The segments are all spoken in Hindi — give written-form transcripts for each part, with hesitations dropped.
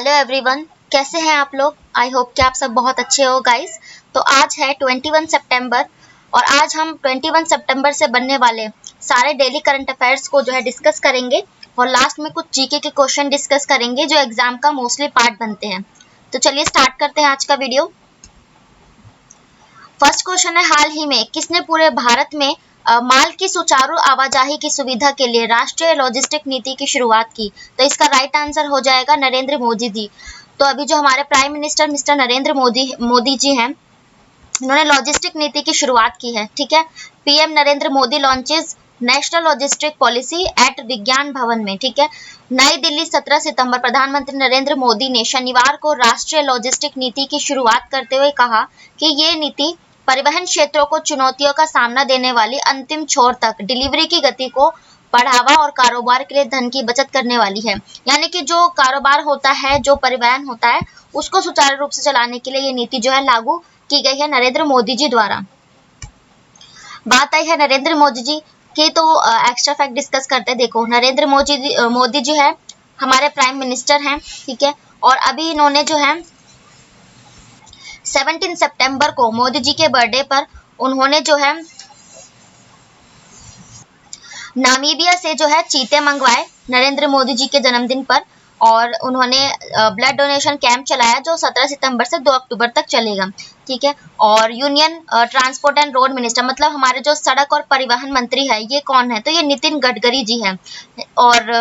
हेलो एवरीवन, कैसे हैं आप लोग। आई होप कि आप सब बहुत अच्छे हो गाइस। तो आज है 21 सितंबर और आज हम 21 सितंबर से बनने वाले सारे डेली करंट अफेयर्स को जो है डिस्कस करेंगे और लास्ट में कुछ जीके के क्वेश्चन डिस्कस करेंगे जो एग्जाम का मोस्टली पार्ट बनते हैं। तो चलिए स्टार्ट करते हैं आज का वीडियो। फर्स्ट क्वेश्चन है, हाल ही में किसने पूरे भारत में माल की सुचारू आवाजाही की सुविधा के लिए राष्ट्रीय लॉजिस्टिक नीति की शुरुआत की। तो इसका राइट आंसर हो जाएगा नरेंद्र मोदी जी। तो अभी जो हमारे prime minister mister Narendra Modi ji हैं, उन्होंने लॉजिस्टिक नीति की शुरुआत की है। ठीक है, PM Narendra Modi launches national logistic policy at Vigyan Bhavan में। ठीक है, नई दिल्ली 17 सितंबर। प्रधानमंत्री नरेंद्र मोदी ने शनिवार को राष्ट्रीय लॉजिस्टिक नीति की शुरुआत करते हुए कहा कि ये नीति परिवहन क्षेत्रों को चुनौतियों का सामना देने वाली अंतिम छोर तक डिलीवरी की गति को बढ़ावा और कारोबार के लिए धन की बचत करने वाली है। यानी कि जो कारोबार होता है, जो परिवहन होता है, उसको सुचारू रूप से चलाने के लिए ये नीति जो है लागू की गई है नरेंद्र मोदी जी द्वारा। बात आई है नरेंद्र मोदी जी की, तो एक्स्ट्रा फैक्ट डिस्कस करते हैं। देखो, नरेंद्र मोदी जी है हमारे प्राइम मिनिस्टर हैं। ठीक है, और अभी इन्होंने जो है 17 सितंबर को मोदी जी के बर्थडे पर उन्होंने जो है नामीबिया से जो है चीते मंगवाए नरेंद्र मोदी जी के जन्मदिन पर, और उन्होंने ब्लड डोनेशन कैंप चलाया जो 17 सितंबर से 2 अक्टूबर तक चलेगा। ठीक है, और union transport and road minister, मतलब हमारे जो सड़क और परिवहन मंत्री है, ये कौन है, तो ये नितिन गडकरी जी हैं। और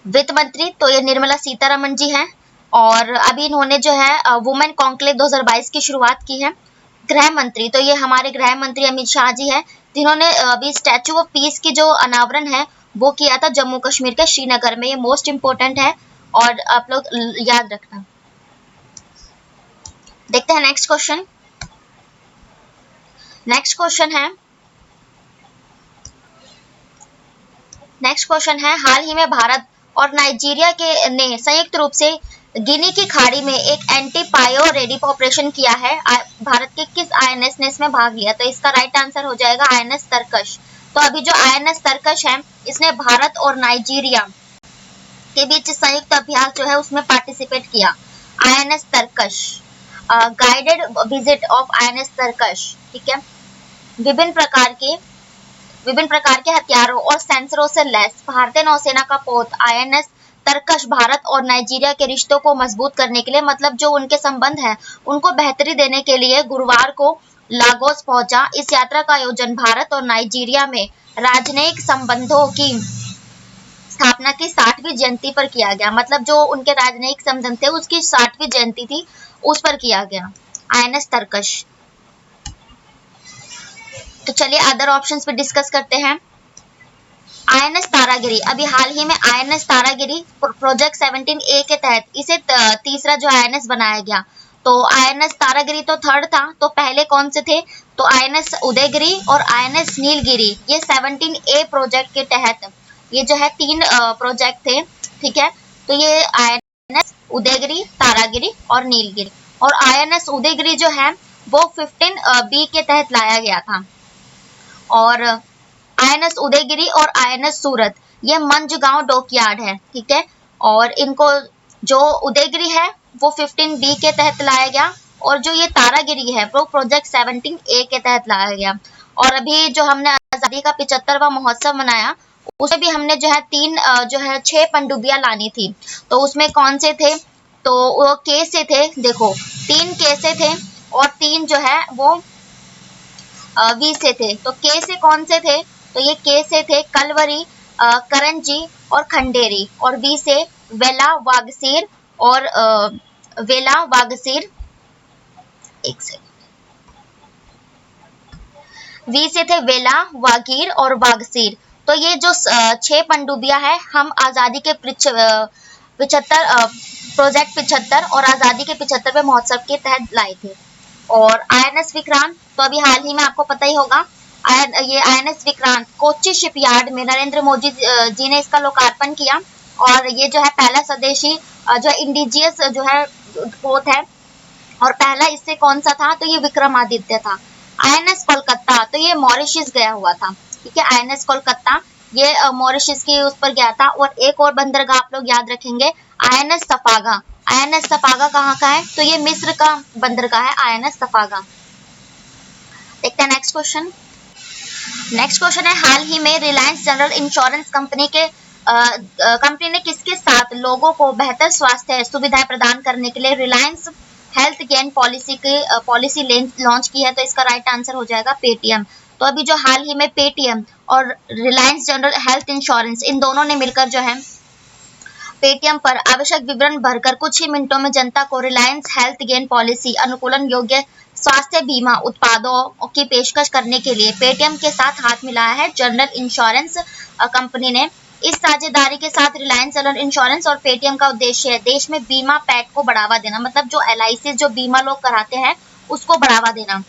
वित्त मंत्री तो ये निर्मला सीतारमण जी हैं। और अभी इन्होंने जो है वुमेन कॉन्क्लेव 2022 की शुरुआत की है। गृह मंत्री तो ये हमारे गृह मंत्री अमित शाह जी हैं, जिन्होंने अभी स्टैचू ऑफ पीस की जो अनावरण है वो किया था जम्मू कश्मीर के श्रीनगर में। ये मोस्ट इम्पोर्टेंट है और आप लोग याद रखना। देखते हैं नेक्स्ट क्वेश्चन। नेक्स्ट क्वेश्चन है, हाल ही में भारत और नाइजीरिया के ने संयुक्त रूप से गिनी की खाड़ी में एक एंटी पायो रेडिप ऑपरेशन किया है। भारत के किस आईएनएस ने इसमें भाग लिया, तो इसका राइट आंसर हो जाएगा आईएनएस तरकश। तो अभी जो आईएनएस तरकश है, इसने भारत और नाइजीरिया के बीच संयुक्त अभ्यास जो है उसमें पार्टिसिपेट किया। INS Tarkash, guided visit of INS Tarkash. ठीक है, विभिन्न प्रकार के हथियारों और सेंसरों से लैस भारतीय नौसेना का पोत आईएनएस तरकश भारत और नाइजीरिया के रिश्तों को मजबूत करने के लिए, मतलब जो उनके संबंध है उनको बेहतरी देने के लिए गुरुवार को लागोस पहुंचा। इस यात्रा का आयोजन भारत और नाइजीरिया में राजनयिक संबंधों की स्थापना की 60वीं जयंती पर किया गया। मतलब जो उनके राजनयिक संबंध थे उसकी 60वीं जयंती थी, उस पर किया गया आईएनएस तरकश। तो चलिए अदर ऑप्शंस पे डिस्कस करते हैं। आईएनएस तारागिरी, अभी हाल ही में आईएनएस तारागिरी प्रोजेक्ट 17A के तहत इसे तीसरा जो आईएनएस बनाया गया। तो आईएनएस तारागिरी तो थर्ड था, तो पहले कौन से थे, तो आईएनएस उदयगिरी और आईएनएस नीलगिरी। ये 17A प्रोजेक्ट के तहत ये जो है 3 प्रोजेक्ट थे। ठीक है, तो ये आईएनएस उदयगिरी, तारागिरी और नीलगिरी। और आईएनएस उदयगिरी जो है वो 15B के तहत लाया गया था। और आईएनएस उदयगिरी और आईएनएस सूरत ये मंझगांव डॉकयार्ड है। ठीक है, और इनको जो उदयगिरी है वो 15B के तहत लाया गया, और जो ये तारागिरी है वो प्रोजेक्ट 17A के तहत लाया गया। और अभी जो हमने आजादी का 75वां महोत्सव मनाया, उसमें भी हमने जो है 6 पनडुब्बियां लानी थी। तो उसमें कौन से थे, तो वो के से थे। देखो 3 के से थे और 3 जो है वो वी से थे। तो के से कौन से थे, तो ये के से थे कलवरी, करंजी और खंडेरी, और वी से वेला, वागसीर और वेला, वागसीर। एक सेकंड, वी से थे वेला, वागीर और वागसीर। तो ये जो 6 पनडुब्बियां है हम आजादी के 75 प्रोजेक्ट 75 और आजादी के 75वें महोत्सव के तहत लाए थे। और आईएनएस विक्रांत तो अभी हाल ही में आपको पता ही होगा, ये आईएनएस विक्रांत कोच्चि शिपयार्ड में नरेंद्र मोदी जी ने इसका लोकार्पण किया। और ये जो है पहला स्वदेशी जो इंडिजियस जो है पोत है, और पहला इससे कौन सा था, तो ये विक्रमादित्य था। आईएनएस कोलकाता तो ये मॉरिशस गया हुआ था। ठीक है, आईएनएस कोलकाता ये मॉरिशस की उस पर गया था। और एक और बंदरगाह आप लोग याद रखेंगे, आईएनएस सफागा, आईएनएस सफागा कहाँ का है? तो ये मिस्र का बंदरगाह है आईएनएस सफागा। देखते हैं नेक्स्ट क्वेश्चन। नेक्स्ट क्वेश्चन है, हाल ही में रिलायंस जनरल इंश्योरेंस कंपनी ने किसके साथ लोगों को बेहतर स्वास्थ्य सुविधाएं प्रदान करने के लिए Reliance health gain policy launch की है? तो इसका राइट आंसर हो जाएगा पेटीएम। तो अभी जो हाल ही में पेटीएम और रिलायंस जनरल हेल्थ इंश्योरेंस इन दोनों ने मिलकर जो है पेटीएम पर आवश्यक विवरण भरकर कुछ ही मिनटों में जनता को रिलायंस हेल्थ गेन पॉलिसी अनुकूलन योग्य स्वास्थ्य बीमा उत्पादों की पेशकश करने के लिए पेटीएम के साथ हाथ मिलाया है जनरल इंश्योरेंस कंपनी ने। इस साझेदारी के साथ रिलायंस जनरल इंश्योरेंस और पेटीएम का उद्देश्य है देश में बीमा पैक को बढ़ावा देना, मतलब जो एलआईसी जो बीमा लोग कराते हैं उसको बढ़ावा देना।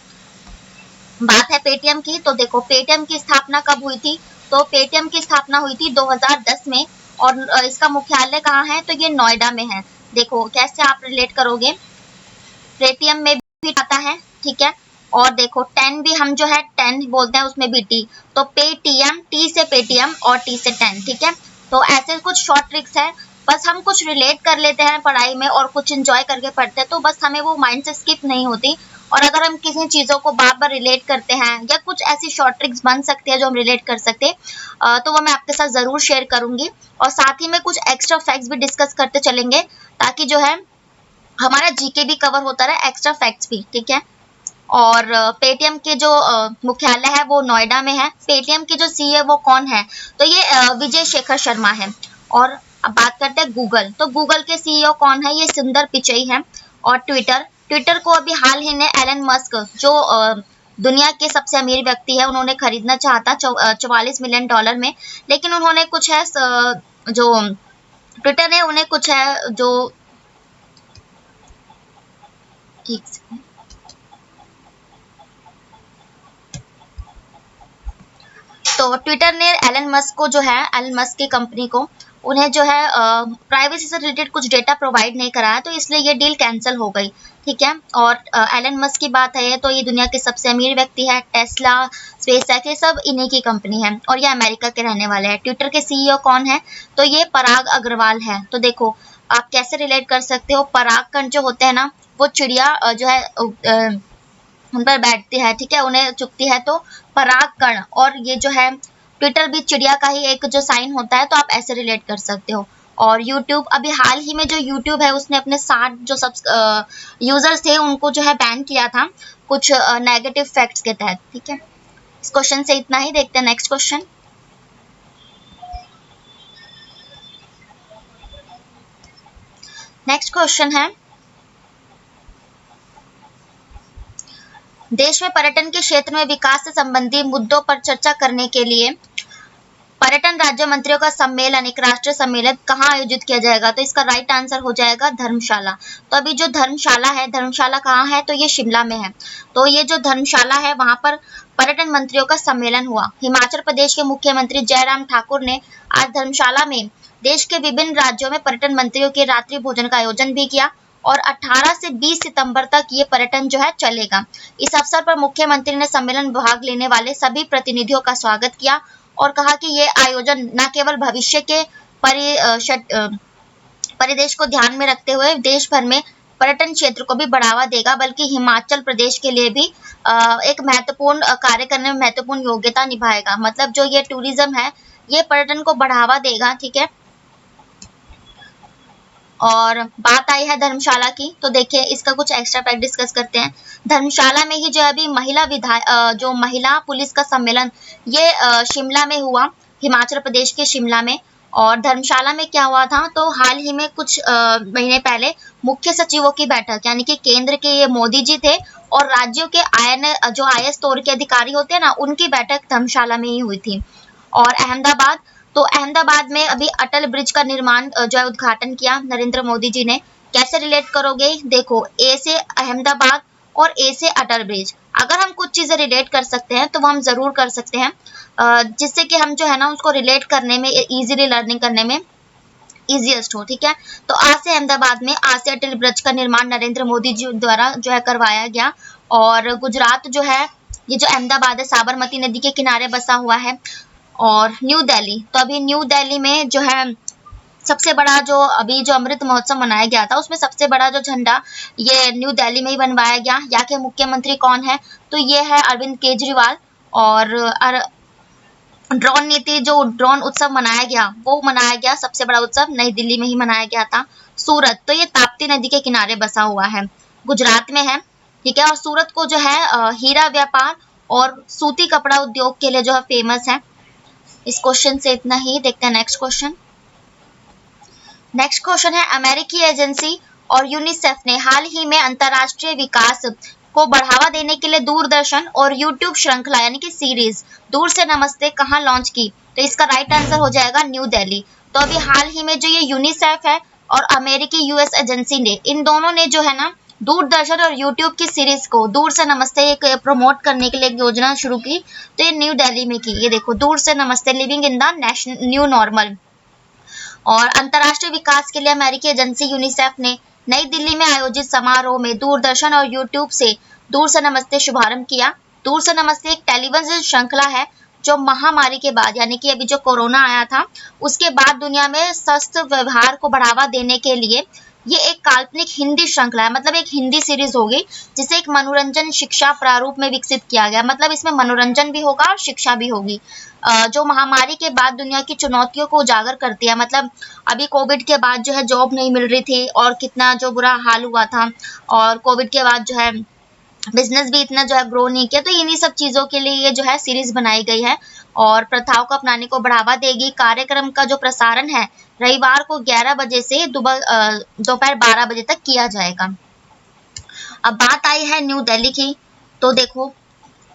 बात है पेटीएम की, तो देखो पेटीएम की स्थापना कब हुई थी? तो पेटीएम की स्थापना हुई थी 2010 में और इसका मुख्यालय कहाँ है? तो ये नोएडा में है। देखो कैसे आप रिलेट करोगे, पेटीएम में भी आता है, ठीक है, और देखो 10 भी हम जो है 10 बोलते हैं उसमें भी टी, तो पेटीएम, टी से पेटीएम और टी से 10, ठीक है। तो ऐसे कुछ शॉर्ट ट्रिक्स है, बस हम कुछ रिलेट कर लेते हैं पढ़ाई में और कुछ एंजॉय करके पढ़ते हैं, तो बस हमें वो माइंड से स्किप नहीं होती। और अगर हम किसी चीज़ों को बार बार रिलेट करते हैं या कुछ ऐसी शॉर्ट ट्रिक्स बन सकती है जो हम रिलेट कर सकते हैं, तो वो मैं आपके साथ ज़रूर शेयर करूंगी। और साथ ही में कुछ एक्स्ट्रा फैक्ट्स भी डिस्कस करते चलेंगे ताकि जो है हमारा जीके भी कवर होता रहे, एक्स्ट्रा फैक्ट्स भी, ठीक है। और पेटीएम के जो मुख्यालय है वो नोएडा में है। पेटीएम के जो सीईओ है वो कौन है? तो ये विजय शेखर शर्मा है। और अब बात करते हैं गूगल, तो गूगल के सीईओ कौन है? ये सुंदर पिचई है। और ट्विटर को अभी हाल ही में एलन मस्क जो दुनिया के सबसे अमीर व्यक्ति है उन्होंने खरीदना चाहता 44 मिलियन डॉलर में, लेकिन उन्होंने कुछ है जो ट्विटर ने उन्हें कुछ है जो ठीक से तो ट्विटर ने एलन मस्क को जो है एलन मस्क की कंपनी को उन्हें जो है प्राइवेसी से रिलेटेड कुछ डेटा प्रोवाइड नहीं कराया, तो इसलिए ये डील कैंसिल हो गई, ठीक है। और एलन मस्क की बात है तो ये दुनिया के सबसे अमीर व्यक्ति है। टेस्ला, स्पेसएक्स ये सब इन्हीं की कंपनी है और ये अमेरिका के रहने वाले हैं। ट्विटर के सीईओ कौन है? तो ये पराग अग्रवाल है। तो देखो आप कैसे रिलेट कर सकते हो, परागकण जो होते हैं ना वो चिड़िया जो है उन पर बैठती है, ठीक है, उन्हें चुगती है, तो परागकण, और ये जो है ट्विटर भी चिड़िया का ही एक जो साइन होता है, तो आप ऐसे रिलेट कर सकते हो। और यूट्यूब, अभी हाल ही में जो यूट्यूब है उसने अपने 60 जो सब यूजर्स थे उनको जो है बैन किया था कुछ नेगेटिव फैक्ट्स के तहत, ठीक है। इस क्वेश्चन से इतना ही, देखते हैं नेक्स्ट क्वेश्चन। नेक्स्ट क्वेश्चन है, देश में पर्यटन के क्षेत्र में विकास से संबंधी मुद्दों पर चर्चा करने के लिए पर्यटन राज्य मंत्रियों का सम्मेलन, एक राष्ट्रीय सम्मेलन कहाँ आयोजित किया जाएगा? तो इसका राइट आंसर हो जाएगा धर्मशाला। तो अभी जो धर्मशाला है, धर्मशाला कहाँ है? तो ये शिमला में है। तो ये जो धर्मशाला है वहां पर पर्यटन मंत्रियों का सम्मेलन हुआ। हिमाचल प्रदेश के मुख्यमंत्री जयराम ठाकुर ने आज धर्मशाला में देश के विभिन्न राज्यों में पर्यटन मंत्रियों के रात्रि भोजन का आयोजन भी किया और 18 से 20 सितंबर तक ये पर्यटन जो है चलेगा। इस अवसर पर मुख्यमंत्री ने सम्मेलन में भाग लेने वाले सभी प्रतिनिधियों का स्वागत किया और कहा कि ये आयोजन न केवल भविष्य के परिदेश को ध्यान में रखते हुए देश भर में पर्यटन क्षेत्र को भी बढ़ावा देगा, बल्कि हिमाचल प्रदेश के लिए भी एक महत्वपूर्ण कार्य करने में महत्वपूर्ण योग्यता निभाएगा। मतलब जो ये टूरिज्म है ये पर्यटन को बढ़ावा देगा, ठीक है। और बात आई है धर्मशाला की, तो देखिए इसका कुछ एक्स्ट्रा फैक्ट डिस्कस करते हैं। धर्मशाला में ही जो अभी जो महिला पुलिस का सम्मेलन ये शिमला में हुआ, हिमाचल प्रदेश के शिमला में। और धर्मशाला में क्या हुआ था, तो हाल ही में कुछ महीने पहले मुख्य सचिवों की बैठक, यानी कि केंद्र के ये मोदी जी थे और राज्यों के जो आईएएस स्तर के अधिकारी होते हैं ना उनकी बैठक धर्मशाला में ही हुई थी। और अहमदाबाद में अभी अटल ब्रिज का निर्माण जो है उद्घाटन किया नरेंद्र मोदी जी ने। कैसे रिलेट करोगे? देखो ए से अहमदाबाद और ए से अटल ब्रिज, अगर हम कुछ चीजें रिलेट कर सकते हैं तो वो हम जरूर कर सकते हैं, जिससे कि हम जो है ना उसको रिलेट करने में, इजीली लर्निंग करने में इजीएस्ट हो, ठीक है। तो आज से अहमदाबाद में आज से अटल ब्रिज का निर्माण नरेंद्र मोदी जी द्वारा जो है करवाया गया। और गुजरात जो है, ये जो अहमदाबाद है साबरमती नदी के किनारे बसा हुआ है। और न्यू दिल्ली, तो अभी न्यू दिल्ली में जो है सबसे बड़ा जो अभी जो अमृत महोत्सव मनाया गया था उसमें सबसे बड़ा जो झंडा ये न्यू दिल्ली में ही बनवाया गया। यहाँ के मुख्यमंत्री कौन है? तो ये है अरविंद केजरीवाल। और ड्रोन नीति जो ड्रोन उत्सव मनाया गया वो मनाया गया, सबसे बड़ा उत्सव नई दिल्ली में ही मनाया गया था। सूरत, तो ये ताप्ती नदी के किनारे बसा हुआ है, गुजरात में है, ठीक है। और सूरत को जो है हीरा व्यापार और सूती कपड़ा उद्योग के लिए जो है फेमस है। इस क्वेश्चन से इतना ही। देखते हैं नेक्स्ट क्वेश्चन। नेक्स्ट क्वेश्चन है, अमेरिकी एजेंसी और यूनिसेफ ने हाल ही में अंतर्राष्ट्रीय विकास को बढ़ावा देने के लिए दूरदर्शन और यूट्यूब श्रृंखला यानी कि सीरीज दूर से नमस्ते कहाँ लॉन्च की? तो इसका राइट आंसर हो जाएगा न्यू दिल्ली। तो अभी हाल ही में जो ये यूनिसेफ है और अमेरिकी यूएस एजेंसी ने, इन दोनों ने जो है ना दूरदर्शन और यूट्यूब की सीरीज को दूर से नमस्ते एक प्रमोट करने के लिए एक योजना शुरू की। तो ये न्यू दिल्ली में की। ये देखो, दूर से नमस्ते, living in the national new normal. और अंतर्राष्ट्रीय विकास के लिए अमेरिकी एजेंसी यूनिसेफ ने नई दिल्ली में आयोजित समारोह में दूरदर्शन और यूट्यूब से दूर से नमस्ते शुभारंभ किया। दूर से नमस्ते एक टेलीविजन श्रृंखला है जो महामारी के बाद यानी कि अभी जो कोरोना आया था उसके बाद दुनिया में स्वस्थ व्यवहार को बढ़ावा देने के लिए ये एक काल्पनिक हिंदी श्रृंखला है, मतलब एक हिंदी सीरीज होगी जिसे एक मनोरंजन शिक्षा प्रारूप में विकसित किया गया। मतलब इसमें मनोरंजन भी होगा और शिक्षा भी होगी, जो महामारी के बाद दुनिया की चुनौतियों को उजागर करती है। मतलब अभी कोविड के बाद जो है जॉब नहीं मिल रही थी और कितना जो बुरा हाल हुआ था, और कोविड के बाद जो है बिजनेस भी इतना जो है ग्रो नहीं किया। तो इन्हीं सब चीज़ों के लिए ये जो है सीरीज बनाई गई है और प्रथाओं को अपनाने को बढ़ावा देगी। कार्यक्रम का जो प्रसारण है रविवार को 11 बजे से दोपहर 12 बजे तक किया जाएगा। अब बात आई है न्यू दिल्ली की, तो देखो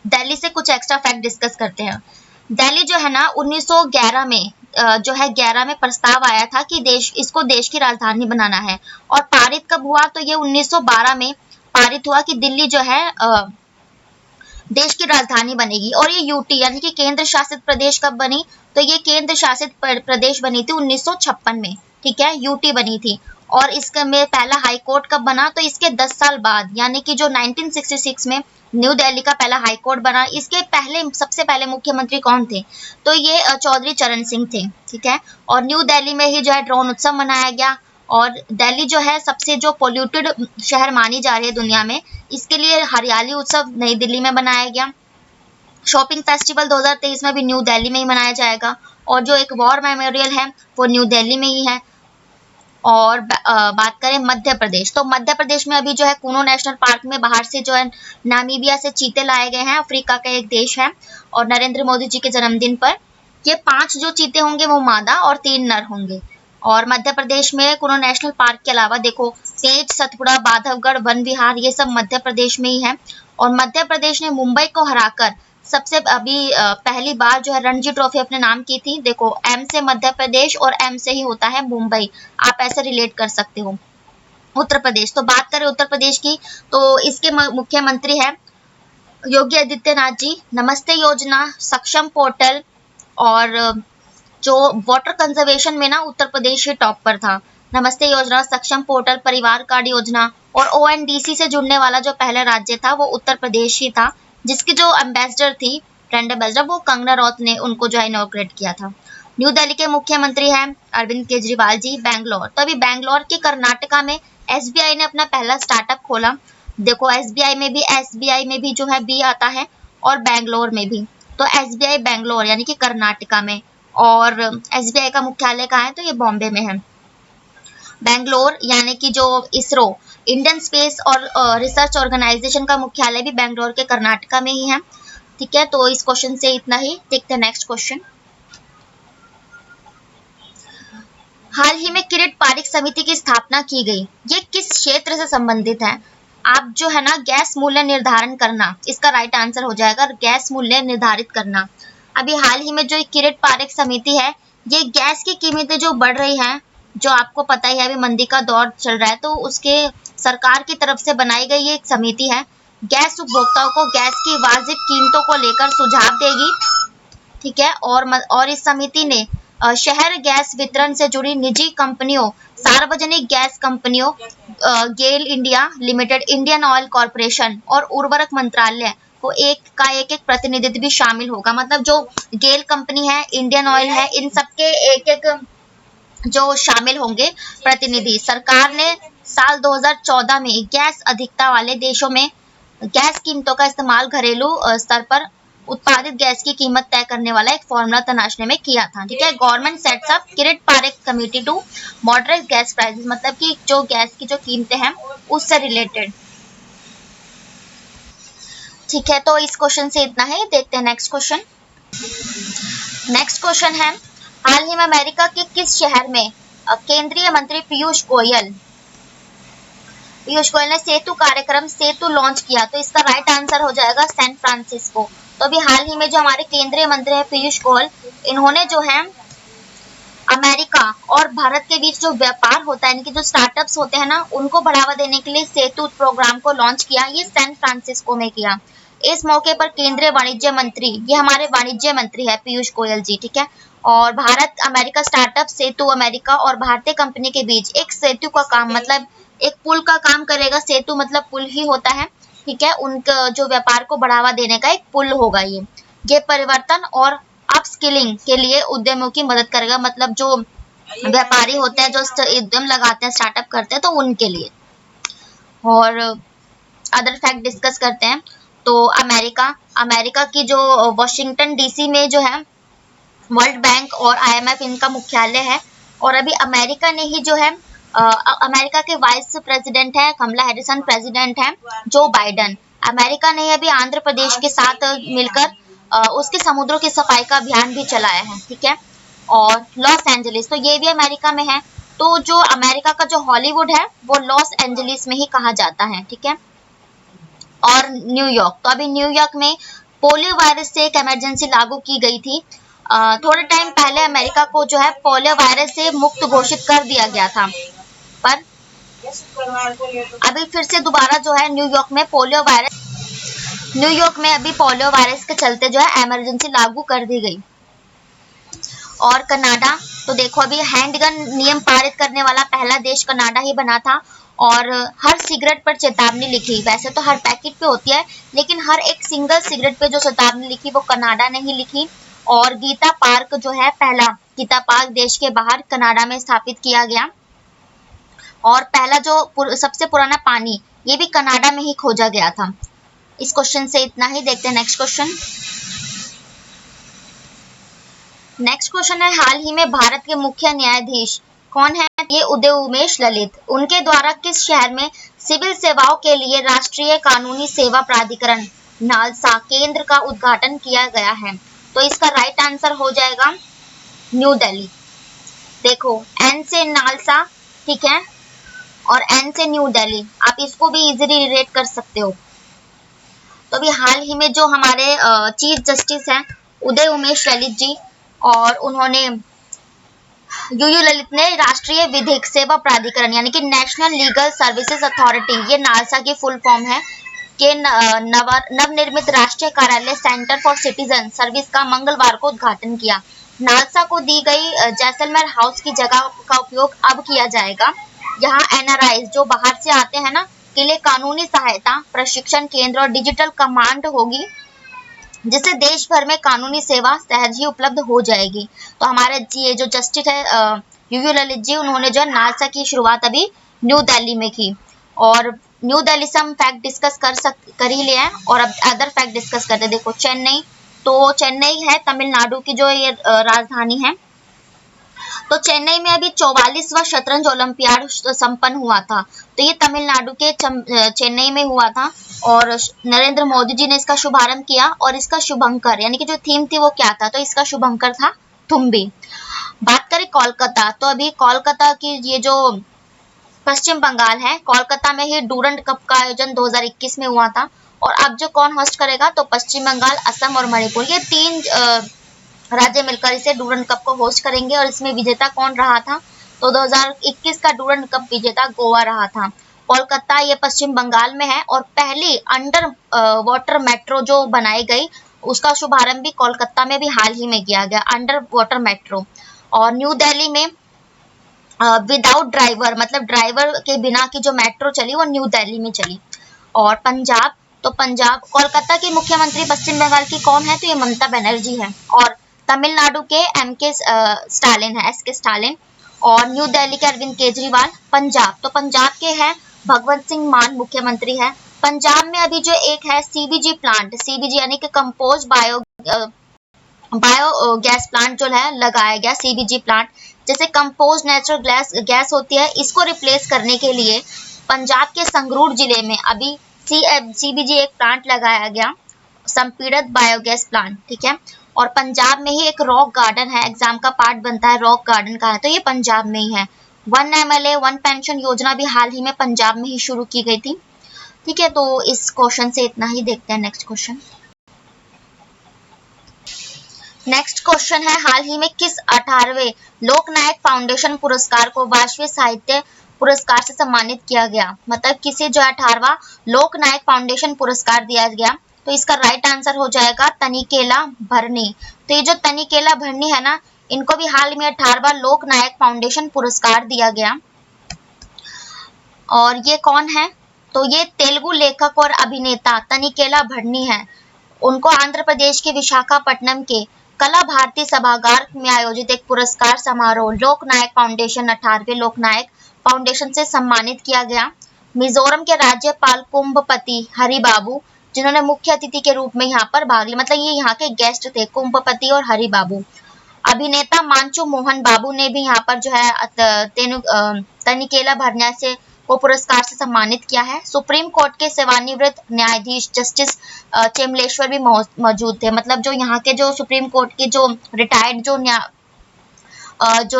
दिल्ली से कुछ एक्स्ट्रा फैक्ट डिस्कस करते हैं। दिल्ली जो है ना 1911 में जो है 11 में प्रस्ताव आया था कि इसको देश की राजधानी बनाना है, और पारित कब हुआ? तो ये 1912 में पारित हुआ कि दिल्ली जो है देश की राजधानी बनेगी। और ये यूटी यानी कि केंद्र शासित प्रदेश कब बनी? तो ये केंद्र शासित प्रदेश बनी थी 1956 में, ठीक है, यूटी बनी थी। और इसका में पहला हाई कोर्ट कब बना? तो इसके 10 साल बाद यानी कि जो 1966 में न्यू दिल्ली का पहला हाई कोर्ट बना। इसके पहले सबसे पहले मुख्यमंत्री कौन थे? तो ये चौधरी चरण सिंह थे, ठीक है। और न्यू दिल्ली में ही जो है ड्रोन उत्सव मनाया गया। और दिल्ली जो है सबसे जो पोल्यूटेड शहर मानी जा रही है दुनिया में, इसके लिए हरियाली उत्सव नई दिल्ली में बनाया गया। शॉपिंग फेस्टिवल 2023 में भी न्यू दिल्ली में ही मनाया जाएगा। और जो एक वॉर मेमोरियल है वो न्यू दिल्ली में ही है। और बात करें मध्य प्रदेश, तो मध्य प्रदेश में अभी जो है कूनो नेशनल पार्क में बाहर से जो है नामीबिया से चीते लाए गए हैं, अफ्रीका का एक देश है। और नरेंद्र मोदी जी के जन्मदिन पर ये 5 जो चीते होंगे वो मादा और 3 नर होंगे। और मध्य प्रदेश में कूनो नेशनल पार्क के अलावा देखो पेंच, सतपुड़ा, बांधवगढ़, वन विहार, ये सब मध्य प्रदेश में ही है। और मध्य प्रदेश ने मुंबई को हराकर सबसे अभी पहली बार जो है रणजी ट्रॉफी अपने नाम की थी। देखो एम से मध्य प्रदेश और एम से ही होता है मुंबई, आप ऐसे रिलेट कर सकते हो। उत्तर प्रदेश, तो बात करें उत्तर प्रदेश की तो इसके मुख्यमंत्री है योगी आदित्यनाथ जी। नमस्ते योजना, सक्षम पोर्टल, और जो वाटर कंजर्वेशन में ना उत्तर प्रदेश ही टॉप पर था। नमस्ते योजना, सक्षम पोर्टल, परिवार कार्ड योजना, और ओएनडीसी से जुड़ने वाला जो पहला राज्य था वो उत्तर प्रदेश ही था, जिसकी जो एम्बेसडर थी, ब्रांड एम्बेसडर, वो कंगना रनौत ने उनको जो है इनॉग्रेट किया था। न्यू दिल्ली के मुख्यमंत्री हैं अरविंद केजरीवाल जी। बैंगलोर, तो अभी बैंगलोर के कर्नाटका में एसबीआई ने अपना पहला स्टार्टअप खोला। देखो एसबीआई में भी जो है बी आता है और बैंगलोर में भी। तो एसबीआई बैंगलोर यानी कि कर्नाटका में, और एसबीआई का मुख्यालय कहाँ है? तो ये बॉम्बे में है। बैंगलोर यानी कि जो इसरो इंडियन स्पेस और रिसर्च ऑर्गेनाइजेशन का मुख्यालय भी बैंगलोर के कर्नाटका में ही है, ठीक है। तो इस क्वेश्चन से इतना ही। देखते हैं नेक्स्ट क्वेश्चन। हाल ही में किरीट पारिक समिति की स्थापना की गई, ये किस क्षेत्र से संबंधित है? आप जो है ना गैस मूल्य निर्धारण करना, इसका राइट आंसर हो जाएगा गैस मूल्य निर्धारित करना। अभी हाल ही में जो किरीट पारिक समिति है, ये गैस की कीमतें जो बढ़ रही हैं, जो आपको पता ही है अभी मंदी का दौर चल रहा है, तो उसके सरकार की तरफ से बनाई गई ये एक समिति है। गैस उपभोक्ताओं को गैस की वाजिब कीमतों को लेकर सुझाव देगी, ठीक है। और इस समिति ने शहर गैस वितरण से जुड़ी निजी कंपनियों, सार्वजनिक गैस कंपनियों, GAIL India limited, Indian oil corporation और उर्वरक मंत्रालय को एक प्रतिनिधित्व भी शामिल होगा। मतलब जो गेल कंपनी है, इंडियन ऑयल है, इन सबके एक जो शामिल होंगे प्रतिनिधि। सरकार ने साल 2014 में गैस अधिकता वाले देशों में गैस कीमतों का इस्तेमाल घरेलू स्तर पर उत्पादित गैस की कीमत तय करने वाला एक फॉर्मूला तलाशने में किया था। ठीक है, government sets up Kirit Parekh committee to moderate gas prices, मतलब कि जो गैस की जो कीमतें हैं उससे रिलेटेड। ठीक है, तो इस क्वेश्चन से इतना ही। देखते हैं नेक्स्ट क्वेश्चन। नेक्स्ट क्वेश्चन है, हाल ही में अमेरिका के किस शहर में केंद्रीय मंत्री पीयूष गोयल ने सेतु कार्यक्रम सेतु लॉन्च किया? तो इसका राइट आंसर हो जाएगा सैन फ्रांसिस्को। तो अभी हाल ही में जो हमारे केंद्रीय मंत्री है पीयूष गोयल, इन्होंने जो है अमेरिका और भारत के बीच जो व्यापार होता है, इनके जो स्टार्टअप्स होते हैं ना, उनको बढ़ावा देने के लिए सेतु प्रोग्राम को लॉन्च किया। ये सैन फ्रांसिस्को में किया। इस मौके पर केंद्रीय वाणिज्य मंत्री, ये हमारे वाणिज्य मंत्री है पीयूष गोयल जी। ठीक है, और भारत अमेरिका स्टार्टअप सेतु अमेरिका और भारतीय कंपनी के बीच एक सेतु का काम, मतलब एक पुल का काम करेगा। सेतु मतलब पुल ही होता है। ठीक है, उनका जो व्यापार को बढ़ावा देने का एक पुल होगा ये परिवर्तन और अपस्किलिंग के लिए उद्यमियों की मदद करेगा, मतलब जो व्यापारी होते हैं, जो उद्यम लगाते हैं, स्टार्टअप करते हैं, तो उनके लिए। और अदर फैक्ट डिस्कस करते हैं। तो अमेरिका की जो वॉशिंगटन डीसी में जो है वर्ल्ड बैंक और आईएमएफ इनका मुख्यालय है। और अभी अमेरिका ने ही जो है अमेरिका के वाइस प्रेसिडेंट है कमला हैरिसन, प्रेसिडेंट है जो बाइडन। अमेरिका ने अभी आंध्र प्रदेश के साथ मिलकर उसके समुद्रों की सफाई का अभियान भी चलाया है। ठीक है, और लॉस एंजलिस, तो ये भी अमेरिका में है। तो जो अमेरिका का जो हॉलीवुड है वो लॉस एंजलिस में ही कहा जाता है। ठीक है, और न्यूयॉर्क, तो अभी न्यूयॉर्क में पोलियो वायरस से एक इमरजेंसी लागू की गई थी। थोड़े टाइम पहले अमेरिका को जो है पोलियो वायरस से मुक्त घोषित कर दिया गया था, पर अभी फिर से दोबारा जो है न्यूयॉर्क में अभी पोलियो वायरस के चलते जो है इमरजेंसी लागू कर दी गई। और कनाडा, तो देखो अभी हैंडगन नियम पारित करने वाला पहला देश कनाडा ही बना था। और हर सिगरेट पर चेतावनी लिखी, वैसे तो हर पैकेट पे होती है, लेकिन हर एक सिंगल सिगरेट पे जो चेतावनी लिखी वो कनाडा ने ही लिखी। और गीता पार्क जो है, पहला गीता पार्क देश के बाहर कनाडा में स्थापित किया गया। और पहला जो सबसे पुराना पानी, ये भी कनाडा में ही खोजा गया था। इस क्वेश्चन से इतना ही। देखते हैं नेक्स्ट क्वेश्चन। नेक्स्ट क्वेश्चन है, हाल ही में भारत के मुख्य न्यायाधीश कौन है? ये उदय उमेश ललित। उनके द्वारा किस शहर में सिविल सेवाओं के लिए राष्ट्रीय कानूनी सेवा प्राधिकरण नालसा केंद्र का उद्घाटन किया गया है? तो इसका राइट आंसर हो जाएगा न्यू दिल्ली। देखो, एन से नालसा, ठीक है, और एन से न्यू दिल्ली, आप इसको भी इजीली रिलेट कर सकते हो। तो अभी हाल ही में जो हमारे चीफ जस्टिस हैं उदय उमेश ललित जी, और उन्होंने यूयू ललित ने राष्ट्रीय विधिक सेवा प्राधिकरण यानी कि नेशनल लीगल सर्विसेज अथॉरिटी, ये नालसा की फुल फॉर्म है, के नवनिर्मित राष्ट्रीय कार्यालय सेंटर फॉर सिटीजन सर्विस का मंगलवार को उद्घाटन किया। नालसा को दी गई जैसलमेर हाउस की जगह का उपयोग अब किया जाएगा। यहाँ एनआरआई जो बाहर से आते हैं ना, के लिए कानूनी सहायता, प्रशिक्षण केंद्र और डिजिटल कमांड होगी, जिससे देश भर में कानूनी सेवा सहज ही उपलब्ध हो जाएगी। तो हमारे ये जो जस्टिस है यूयू ललित जी, उन्होंने जो नालसा की शुरुआत अभी न्यू दिल्ली में की। और न्यू दिल्ली से हम फैक्ट डिस्कस कर ही लिया है, और अब अदर फैक्ट डिस्कस करते हैं। देखो, चेन्नई, तो चेन्नई है तमिलनाडु की जो ये राजधानी है। तो चेन्नई में अभी 44वां शतरंज ओलंपियाड संपन्न हुआ था। तो ये तमिलनाडु के चेन्नई में हुआ था, और नरेंद्र मोदी जी ने इसका शुभारंभ किया। और इसका शुभंकर यानी कि जो थीम थी वो क्या था? तो इसका शुभंकर था थुम्बी। बात करें कोलकाता, तो अभी कोलकाता की ये जो पश्चिम बंगाल है, कोलकाता में ही डूरंड कप का आयोजन 2021 में हुआ था। और अब जो कौन होस्ट करेगा? तो पश्चिम बंगाल, असम और मणिपुर, ये 3 राज्य मिलकर इसे डूरंड कप को होस्ट करेंगे। और इसमें विजेता कौन रहा था? तो 2021 का डूरंड कप विजेता गोवा रहा था। कोलकाता ये पश्चिम बंगाल में है, और पहली अंडर वाटर मेट्रो जो बनाई गई, उसका शुभारंभ भी कोलकाता में भी हाल ही में किया गया, अंडर वाटर मेट्रो। और न्यू दिल्ली में विदाउट ड्राइवर, मतलब ड्राइवर के बिना की जो मेट्रो चली वो न्यू दिल्ली में चली। और पंजाब, तो पंजाब, कोलकाता के मुख्यमंत्री पश्चिम बंगाल की कौन है? तो ये ममता बनर्जी है। और तमिलनाडु के एस के स्टालिन। और न्यू दिल्ली के अरविंद केजरीवाल। पंजाब, तो पंजाब के हैं भगवंत सिंह मान मुख्यमंत्री है। पंजाब में अभी जो एक है सीबीजी प्लांट, सीबीजी यानी कि कंपोज बायो गैस प्लांट जो है लगाया गया, सीबीजी प्लांट। जैसे कंपोज नेचुरल गैस होती है, इसको रिप्लेस करने के लिए पंजाब के संगरूर जिले में अभी सीबीजी एक प्लांट लगाया गया, संपीड़ित बायोगैस प्लांट, ठीक है। और पंजाब में ही एक रॉक गार्डन है, एग्जाम का पार्ट बनता है रॉक गार्डन का है, तो ये पंजाब में ही है। 1 MLA 1 पेंशन योजना भी हाल ही में पंजाब में ही शुरू की गई थी, ठीक है। तो इस क्वेश्चन से इतना ही, देखते हैं नेक्स्ट क्वेश्चन। नेक्स्ट क्वेश्चन है, हाल ही में किस 18वें लोकनायक फाउंडेशन पुरस्कार को राष्ट्रीय साहित्य पुरस्कार से सम्मानित किया गया? मतलब किसे जो 18वां लोकनायक फाउंडेशन पुरस्कार दिया गया? तो इसका राइट आंसर हो जाएगा तनिकेला भरनी। तो ये जो तनिकेला भरनी है ना, इनको भी हाल में 18वां लोकनायक फाउंडेशन पुरस्कार दिया गया। और ये कौन है? तो ये तेलुगु लेखक और अभिनेता तनिकेला भरनी है। उनको आंध्र प्रदेश के विशाखापट्टनम के कला भारती सभागार में आयोजित एक पुरस्कार समारोह लोकनायक फाउंडेशन 18वें लोकनायक फाउंडेशन से सम्मानित किया गया। मिजोरम के राज्यपाल कुंभपति हरिबाबू, जिन्होंने मुख्य अतिथि के रूप में यहाँ पर भाग लिया, मतलब ये यहाँ के गेस्ट थे कुंभपति और हरिबाबू। अभिनेता मांचू मोहन बाबू ने भी यहाँ पर जो है तनिकेला भरना से को पुरस्कार से सम्मानित किया है। सुप्रीम कोर्ट के सेवानिवृत्त न्यायाधीश जस्टिस चेमलेश्वर भी मौजूद थे, मतलब जो यहाँ के जो सुप्रीम कोर्ट के जो रिटायर्ड जो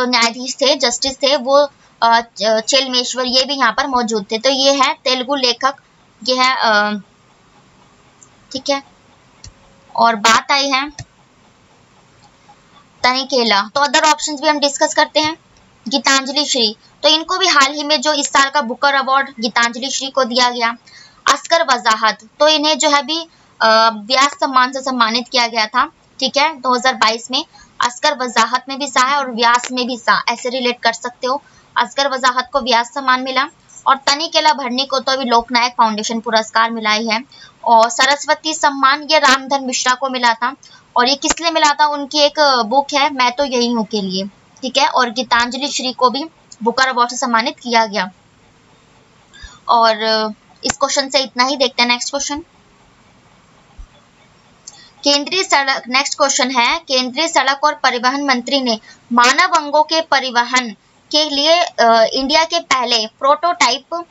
न्यायाधीश थे, जस्टिस थे, वो चेलमेश्वर, ये भी यहाँ पर मौजूद थे। तो ये है तेलुगु लेखक, ये है, ठीक है। और बात आई है तनिकेला, तो अदर ऑप्शंस भी हम डिस्कस करते हैं। गीतांजलि श्री, तो इनको भी हाल ही में जो इस साल का बुकर अवार्ड गीतांजलि श्री को दिया गया। अस्कर वजाहत, तो इन्हें जो है भी व्यास सम्मान से सम्मानित किया गया था, ठीक है, 2022 में। अस्कर वजाहत में भी सा है और व्यास में भी सा, ऐसे रिलेट कर सकते हो। अस्कर वजाहत को व्यास सम्मान मिला और तनिकेला भरनी को तो अभी लोकनायक फाउंडेशन पुरस्कार मिला ही है। और सरस्वती सम्मान ये रामधन मिश्रा को मिला था, और ये किस लिए मिला था? उनकी एक बुक है मैं तो यही हूँ के लिए, ठीक है। और गीतांजलि श्री को भी बुकर अवार्ड से सम्मानित किया गया। और इस क्वेश्चन से इतना ही, देखते हैं नेक्स्ट क्वेश्चन। केंद्रीय सड़क, नेक्स्ट क्वेश्चन है, केंद्रीय सड़क और परिवहन मंत्री ने मानव अंगों के परिवहन के लिए इंडिया के पहले प्रोटोटाइप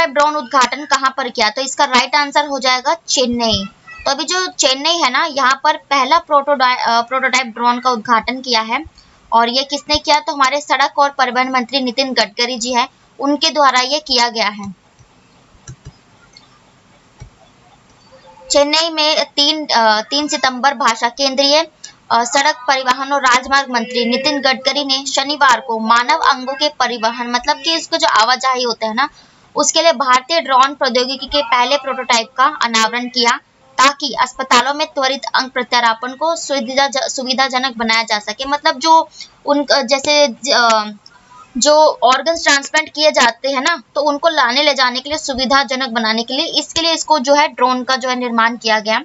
ड्रोन उद्घाटन कहां पर किया? तो इसका राइट आंसर हो जाएगा चेन्नई। तो अभी जो चेन्नई है ना, यहाँ पर पहला प्रोटोटाइप ड्रोन का उद्घाटन किया है। और ये किसने किया? तो हमारे सड़क और परिवहन मंत्री नितिन गडकरी जी है, उनके द्वारा ये किया गया है। चेन्नई में 3 सितंबर भाषा केंद्रीय सड़क परिवहन और राजमार्ग मंत्री नितिन गडकरी ने शनिवार को मानव अंगों के परिवहन, मतलब कि इसको जो आवाजाही होता है ना, उसके लिए भारतीय ड्रोन प्रौद्योगिकी के पहले प्रोटोटाइप का अनावरण किया, ताकि अस्पतालों में त्वरित अंग प्रत्यारोपण को सुविधाजनक बनाया जा सके। मतलब जो उन जैसे जो ऑर्गन्स ट्रांसप्लांट किए जाते हैं ना, तो उनको लाने ले जाने के लिए सुविधाजनक बनाने के लिए, इसके लिए इसको जो है ड्रोन का जो है निर्माण किया गया।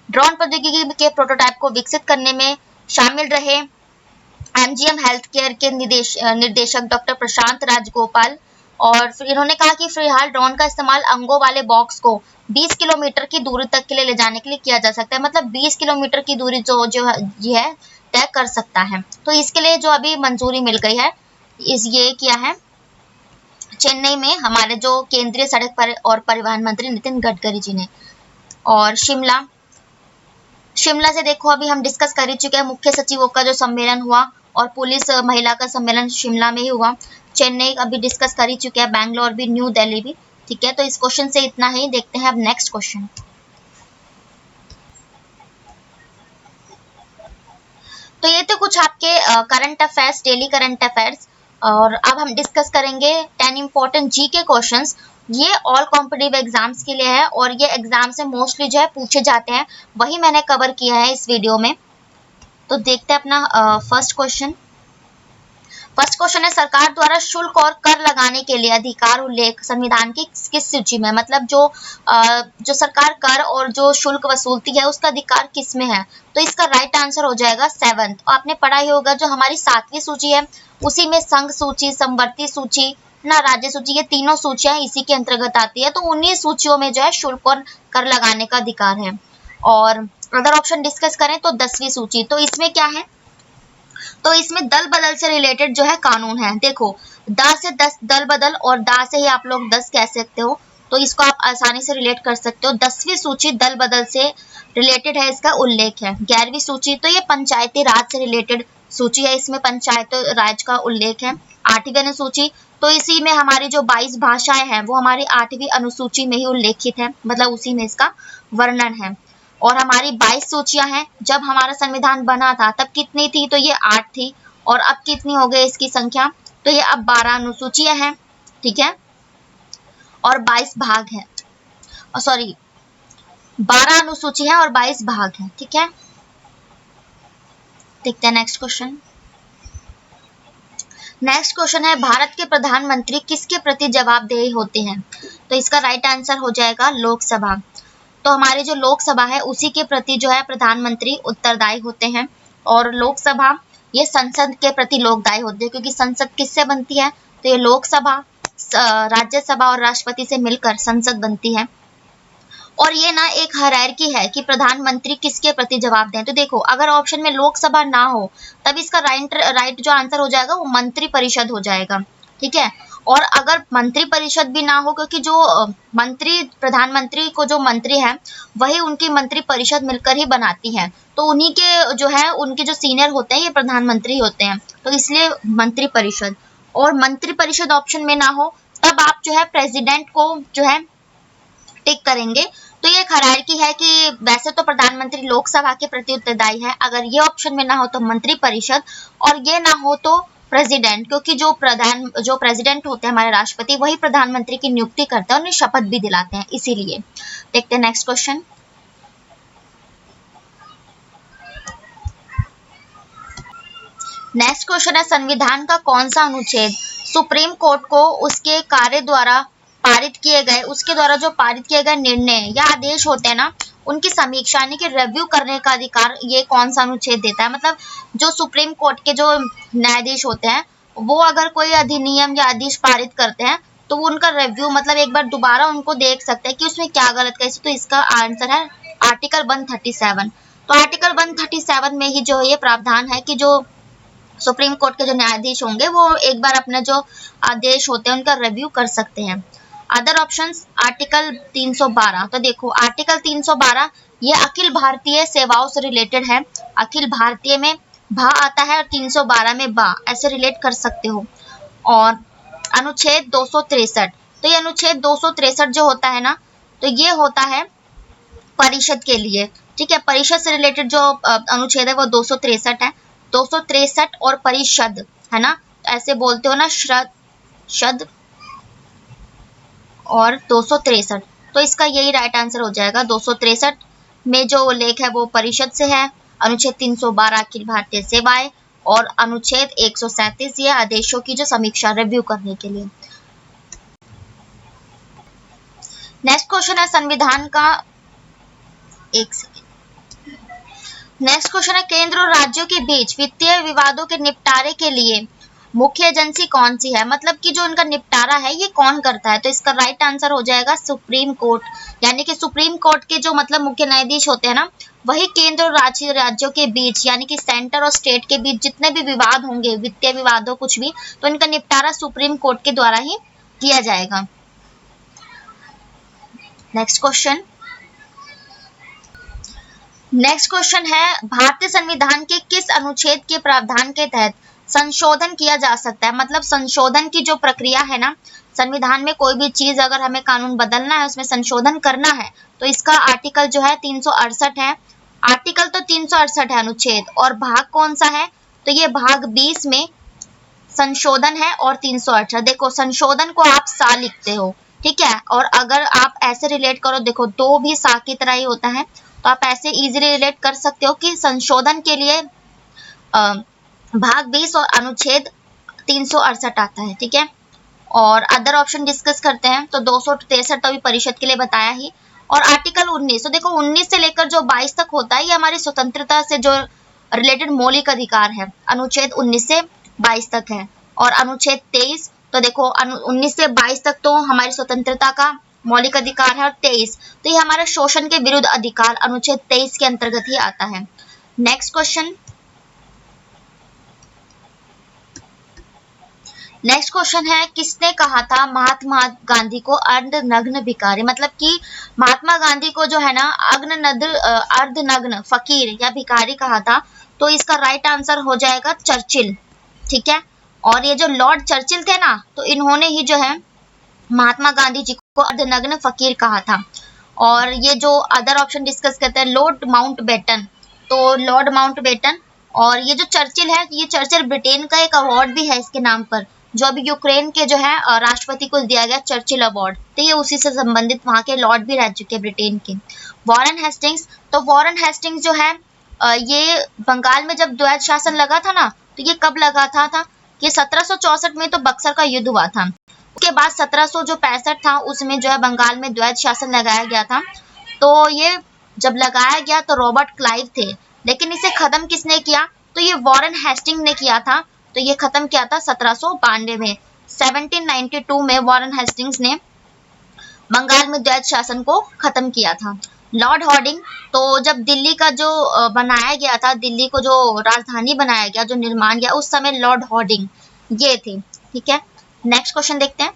ड्रोन प्रौद्योगिकी के प्रोटोटाइप को विकसित करने में शामिल रहे एमजीएम हेल्थ केयर के निर्देशक डॉक्टर प्रशांत राजगोपाल। और फिर इन्होंने कहा कि फिलहाल ड्रोन का इस्तेमाल अंगों वाले बॉक्स को 20 किलोमीटर की दूरी तक के लिए ले जाने के लिए किया जा सकता है। मतलब 20 किलोमीटर की दूरी जो है तय कर सकता है। तो इसके लिए जो अभी मंजूरी मिल गई है, ये किया है चेन्नई में हमारे जो केंद्रीय सड़क और परिवहन मंत्री नितिन गडकरी जी ने। और शिमला से देखो, अभी हम डिस्कस कर ही चुके हैं, मुख्य सचिवों का जो सम्मेलन हुआ और पुलिस महिला का सम्मेलन शिमला में ही हुआ। चेन्नई अभी डिस्कस कर ही चुके हैं, बैंगलोर भी, न्यू दिल्ली भी, ठीक है। तो इस क्वेश्चन से इतना ही, देखते हैं अब नेक्स्ट क्वेश्चन। तो ये तो कुछ आपके current affairs, daily current affairs. और अब हम डिस्कस करेंगे 10 इंपॉर्टेंट जीके क्वेश्चंस। ये ऑल कॉम्पिटिटिव एग्जाम्स के लिए है और ये एग्जाम से मोस्टली जो है पूछे जाते हैं, वही मैंने कवर किया है इस वीडियो में। तो देखते हैं अपना फर्स्ट क्वेश्चन। फर्स्ट क्वेश्चन है, सरकार द्वारा शुल्क और कर लगाने के लिए अधिकार उल्लेख संविधान की किस सूची में, मतलब जो सरकार कर और जो शुल्क वसूलती है उसका अधिकार किस में है, तो इसका राइट आंसर हो जाएगा 7th। आपने पढ़ा ही होगा जो हमारी 7वीं सूची है उसी में संघ सूची, समवर्ती सूची ना, राज्य सूची, ये तीनों सूचियां इसी के अंतर्गत आती है। तो उन्हीं सूचियों में जो है शुल्क और कर लगाने का अधिकार है। और अदर ऑप्शन डिस्कस करें तो 10वीं सूची, तो इसमें क्या है, तो इसमें दल बदल से रिलेटेड जो है कानून है। देखो दा से 10 दल बदल और दा से ही आप लोग 10 कह सकते हो, तो इसको आप आसानी से रिलेट कर सकते हो। 10वीं सूची दल बदल से रिलेटेड है, इसका उल्लेख है। 11वीं सूची तो ये पंचायती राज से रिलेटेड सूची है, इसमें पंचायत राज का उल्लेख है। 8वीं अनुसूची तो इसी में हमारी जो 22 भाषाएं हैं वो हमारी 8वीं अनुसूची में ही उल्लेखित है, मतलब उसी में इसका वर्णन है। और हमारी 22 सूचियां हैं, जब हमारा संविधान बना था तब कितनी थी, तो ये 8 थी, और अब कितनी हो गई इसकी संख्या, तो ये अब 12 अनुसूचियां हैं, ठीक है, और 22 भाग है, सॉरी 12 अनुसूची है और 22 भाग है, ठीक है। देखते हैं नेक्स्ट क्वेश्चन। नेक्स्ट क्वेश्चन है, भारत के प्रधानमंत्री किसके प्रति जवाबदेह होते हैं, तो इसका राइट आंसर हो जाएगा लोकसभा। तो हमारी जो लोकसभा है उसी के प्रति जो है प्रधानमंत्री उत्तरदायी होते हैं। और लोकसभा ये संसद के प्रति लोकदायी होते हैं, क्योंकि संसद किससे बनती है, तो ये लोकसभा, राज्यसभा और राष्ट्रपति से मिलकर संसद बनती है। और ये ना एक हायरार्की है कि प्रधानमंत्री किसके प्रति जवाब दें। तो देखो अगर ऑप्शन में लोकसभा ना हो तब इसका राइट जो आंसर हो जाएगा वो मंत्री परिषद हो जाएगा, ठीक है। और अगर मंत्री परिषद भी ना हो, क्योंकि जो मंत्री, प्रधानमंत्री को जो मंत्री है वही उनकी मंत्री परिषद मिलकर ही बनाती है, तो उन्हीं के जो है उनके जो सीनियर होते हैं ये प्रधानमंत्री होते हैं, तो इसलिए मंत्री परिषद। और मंत्री परिषद ऑप्शन में ना हो तब आप जो है प्रेसिडेंट को जो है टिक करेंगे। तो ये हायरार्की है कि वैसे तो प्रधानमंत्री लोकसभा के प्रति उत्तरदायी है, अगर ये ऑप्शन में ना हो तो मंत्री परिषद, और ये ना हो तो प्रेसिडेंट, क्योंकि जो प्रेसिडेंट होते हैं हमारे राष्ट्रपति वही प्रधानमंत्री की नियुक्ति करते हैं, उन्हें शपथ भी दिलाते हैं, इसीलिए। देखते हैं नेक्स्ट क्वेश्चन। नेक्स्ट क्वेश्चन है, संविधान का कौन सा अनुच्छेद सुप्रीम कोर्ट को उसके कार्य द्वारा पारित किए गए, उसके द्वारा जो पारित किए गए निर्णय या आदेश होते हैं ना उनकी समीक्षा यानी कि रिव्यू करने का अधिकार ये कौन सा अनुच्छेद देता है। मतलब जो सुप्रीम कोर्ट के जो न्यायाधीश होते हैं वो अगर कोई अधिनियम या आदेश पारित करते हैं तो वो उनका रिव्यू, मतलब एक बार दोबारा उनको देख सकते हैं कि उसमें क्या गलत कैसे, तो इसका आंसर है आर्टिकल 137। तो आर्टिकल 137 में ही जो ये प्रावधान है कि जो सुप्रीम कोर्ट के जो न्यायाधीश होंगे वो एक बार अपने जो आदेश होते हैं उनका रिव्यू कर सकते हैं। अदर ऑप्शंस आर्टिकल 312, तो देखो आर्टिकल 312 ये अखिल भारतीय सेवाओं से रिलेटेड है, अखिल भारतीय में भा आता है और 312 में बा, ऐसे रिलेट कर सकते हो। और अनुच्छेद 263, तो ये अनुच्छेद 263 जो होता है ना तो ये होता है परिषद के लिए, ठीक है। परिषद से रिलेटेड जो अनुच्छेद है वो 263 है, 263 और परिषद है ना, ऐसे बोलते हो ना, शद और 263, तो इसका यही राइट आंसर हो जाएगा। 263 में जो उल्लेख है वो परिषद से है, अनुच्छेद 312 अखिल भारतीय सेवाएं, और अनुच्छेद 137 ये आदेशों की जो समीक्षा रिव्यू करने के लिए। नेक्स्ट क्वेश्चन है संविधान का, एक सेकेंड, नेक्स्ट क्वेश्चन है केंद्र और राज्यों के बीच वित्तीय विवादों के निपटारे के लिए मुख्य एजेंसी कौन सी है, मतलब कि जो उनका निपटारा है ये कौन करता है, तो इसका राइट आंसर हो जाएगा सुप्रीम कोर्ट। यानी कि सुप्रीम कोर्ट के जो मतलब मुख्य न्यायाधीश होते हैं ना वही केंद्र और राज्यों के बीच यानी कि सेंटर और स्टेट के बीच जितने भी विवाद होंगे, वित्तीय विवाद हो कुछ भी, तो इनका निपटारा सुप्रीम कोर्ट के द्वारा ही किया जाएगा। नेक्स्ट क्वेश्चन, नेक्स्ट क्वेश्चन है भारतीय संविधान के किस अनुच्छेद के प्रावधान के तहत संशोधन किया जा सकता है। मतलब संशोधन की जो प्रक्रिया है ना, संविधान में कोई भी चीज अगर हमें कानून बदलना है उसमें संशोधन करना है तो इसका आर्टिकल जो है 368 है। आर्टिकल तो 368 है अनुच्छेद, और भाग कौन सा है, तो ये भाग 20 में संशोधन है और 368। देखो संशोधन को आप सा लिखते हो, ठीक है, और अगर आप ऐसे रिलेट करो, देखो दो भी सा की तरह ही होता है, तो आप ऐसे इजीली रिलेट कर सकते हो कि संशोधन के लिए भाग 20 और अनुच्छेद 368 आता है, ठीक है। और अदर ऑप्शन डिस्कस करते हैं तो 263 तो अभी परिषद के लिए बताया ही। और आर्टिकल 19, तो देखो 19 से लेकर जो 22 तक होता है ये हमारी स्वतंत्रता से जो रिलेटेड मौलिक अधिकार है, अनुच्छेद 19 से 22 तक है। और अनुच्छेद 23, तो देखो 19 से 22 तक तो हमारी स्वतंत्रता का मौलिक अधिकार है, और 23 तो ये हमारा शोषण के विरुद्ध अधिकार अनुच्छेद 23 के अंतर्गत ही आता है। नेक्स्ट क्वेश्चन, नेक्स्ट क्वेश्चन है, किसने कहा था महात्मा गांधी को अर्धनग्न भिखारी, मतलब कि महात्मा गांधी को जो है ना अर्धनग्न फकीर या भिखारी कहा था। तो इसका राइट आंसर हो जाएगा चर्चिल, ठीक है। और ये जो लॉर्ड चर्चिल थे ना, तो इन्होंने ही जो है महात्मा गांधी जी को अर्धनग्न फकीर कहा था। और ये जो अदर ऑप्शन डिस्कस करते हैं, लॉर्ड माउंटबेटन, तो लॉर्ड माउंटबेटन। और ये जो चर्चिल है, ये चर्चिल ब्रिटेन का एक अवार्ड भी है इसके नाम पर, जो अभी यूक्रेन के जो है राष्ट्रपति को दिया गया चर्चिल अवार्ड, तो ये उसी से संबंधित वहां के लॉर्ड भी रह चुके हैं ब्रिटेन के। वॉरेन हेस्टिंग्स, तो वॉरेन हेस्टिंग्स जो है ये बंगाल में जब द्वैध शासन लगा था ना, तो ये कब लगा था ये 1764 में तो बक्सर का युद्ध हुआ था। उसके बाद 1765 था, उसमें जो है बंगाल में द्वैध शासन लगाया गया था। तो ये जब लगाया गया तो रॉबर्ट क्लाइव थे, लेकिन इसे खत्म किसने किया, तो ये वॉरेन हेस्टिंग ने किया था। तो ये खत्म किया था 1792 में, 1792 में वॉरेन हेस्टिंग्स ने बंगाल में द्वैध शासन को खत्म किया था। लॉर्ड हॉर्डिंग, तो जब दिल्ली का जो बनाया गया था, दिल्ली को जो राजधानी बनाया गया, जो निर्माण किया, उस समय लॉर्ड हॉर्डिंग ये थे, ठीक है। नेक्स्ट क्वेश्चन देखते हैं।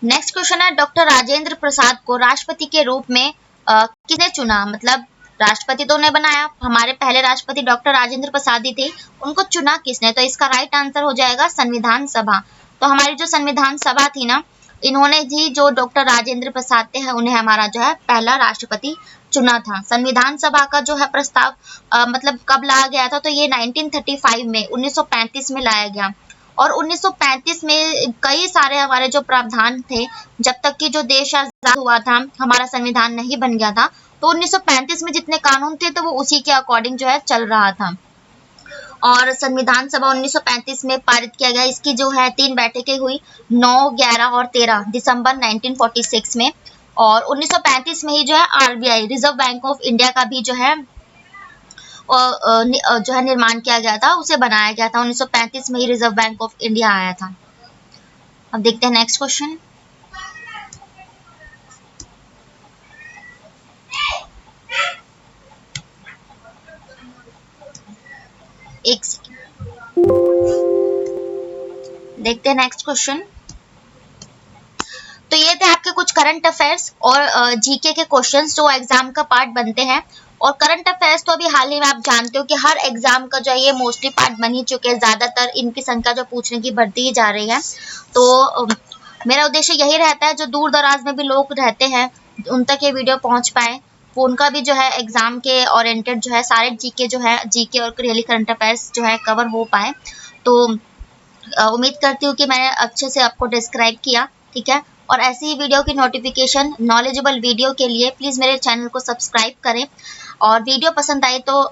नेक्स्ट क्वेश्चन है, डॉक्टर राजेंद्र प्रसाद को राष्ट्रपति के रूप में किसने चुना, मतलब राष्ट्रपति तो उन्हें बनाया, हमारे पहले राष्ट्रपति डॉक्टर राजेंद्र प्रसाद ही थे, उनको चुना किसने, तो इसका राइट आंसर हो जाएगा संविधान सभा। तो हमारी जो संविधान सभा थी ना, इन्होंने ही जो डॉक्टर राजेंद्र प्रसाद थे उन्हें हमारा जो है पहला राष्ट्रपति चुना था। संविधान सभा का जो है प्रस्ताव मतलब कब लाया गया था, तो ये 1935 में 1935 में लाया गया। और 1935 में कई सारे हमारे जो प्रावधान थे, जब तक कि जो देश आजाद हुआ था, हमारा संविधान नहीं बन गया था, तो 1935 में जितने कानून थे तो वो उसी के अकॉर्डिंग जो है चल रहा था। और संविधान सभा 1935 में पारित किया गया। इसकी जो है 3 बैठकें हुई, 9, 11 और 13 दिसंबर 1946 में। और 1935 में ही जो है RBI, reserve bank of India का भी जो है निर्माण किया गया था, उसे बनाया गया था। 1935 में ही रिजर्व बैंक ऑफ इंडिया आया था। अब देखते हैं नेक्स्ट क्वेश्चन। एक देखते हैं नेक्स्ट क्वेश्चन। तो ये थे आपके कुछ करंट अफेयर्स और जीके के क्वेश्चंस जो एग्जाम का पार्ट बनते हैं। और करंट अफेयर्स तो अभी हाल ही में आप जानते हो कि हर एग्जाम का जो है ये मोस्टली पार्ट बन ही चुके हैं, ज्यादातर इनकी संख्या जो पूछने की बढ़ती ही जा रही है। तो मेरा उद्देश्य यही रहता है जो दूर दराज में भी लोग रहते हैं उन तक ये वीडियो पहुंच पाए, वो उनका भी जो है एग्जाम के ओरिएंटेड जो है सारे जीके जो है जीके और रियली करंट अफेयर्स जो है कवर हो पाए। तो उम्मीद करती हूँ कि मैंने अच्छे से आपको डिस्क्राइब किया, ठीक है। और ऐसी ही वीडियो की नोटिफिकेशन, नॉलेजेबल वीडियो के लिए प्लीज़ मेरे चैनल को सब्सक्राइब करें। और वीडियो पसंद आई तो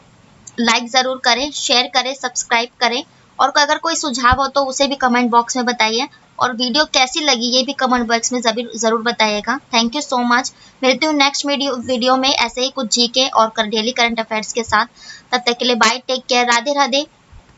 लाइक ज़रूर करें, शेयर करें, सब्सक्राइब करें। और अगर कोई सुझाव हो तो उसे भी कमेंट बॉक्स में बताइए। और वीडियो कैसी लगी ये भी कमेंट बॉक्स में ज़रूर बताइएगा। Thank you so much. मिलती हूँ नेक्स्ट वीडियो में ऐसे ही कुछ जीके और डेली करंट अफेयर्स के साथ। तब तक के लिए bye, take care, Radhe Radhe.